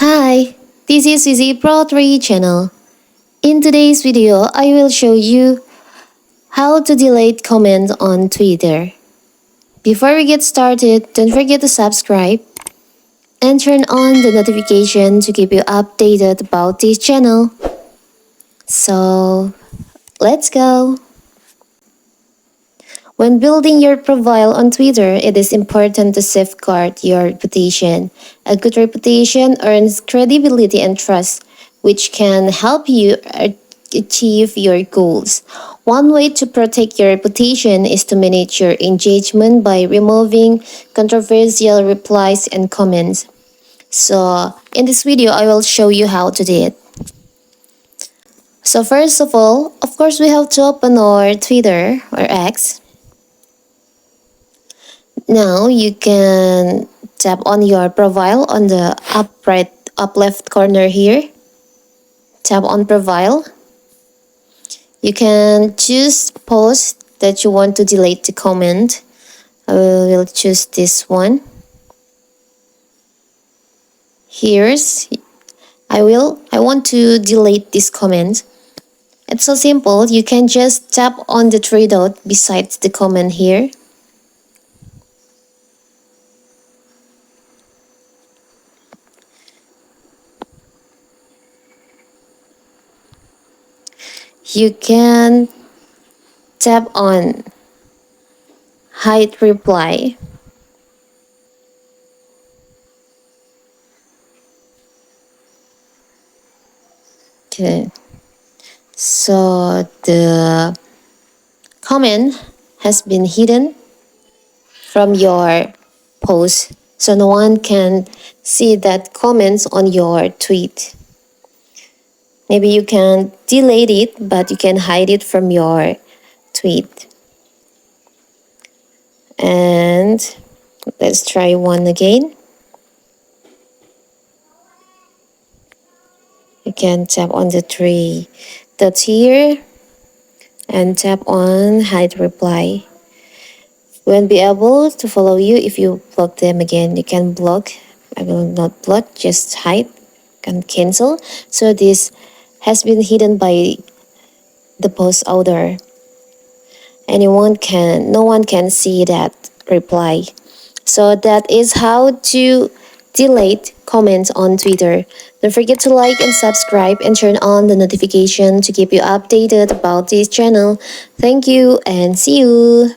Hi, this is Easy Pro 3 channel. In today's video, I will show you how to delete comments on Twitter. Before we get started, don't forget to subscribe and turn on the notification to keep you updated about this channel. So, let's go! When building your profile on Twitter, it is important to safeguard your reputation. A good reputation earns credibility and trust, which can help you achieve your goals. One way to protect your reputation is to manage your engagement by removing controversial replies and comments. So, in this video, I will show you how to do it. So, first of all, of course, we have to open our Twitter or X. Now you can tap on your profile on the up left corner here. Tap on profile. You can choose post that you want to delete the comment. I will choose this one. I want to delete this comment. It's so simple. You can just tap on the three dot beside the comment here. You can tap on hide reply. Okay. So the comment has been hidden from your post, so no one can see that comments on your tweet. Maybe you can delete it, but you can hide it from your tweet. And let's try one again. You can tap on the three dots here and tap on hide reply. We won't be able to follow you if you block them again. You can block. I will not block, just hide. Can cancel. So this has been hidden by the post author. No one can see that reply. So that is how to delete comments on Twitter. Don't forget to like and subscribe and turn on the notification to keep you updated about this channel. Thank you and see you.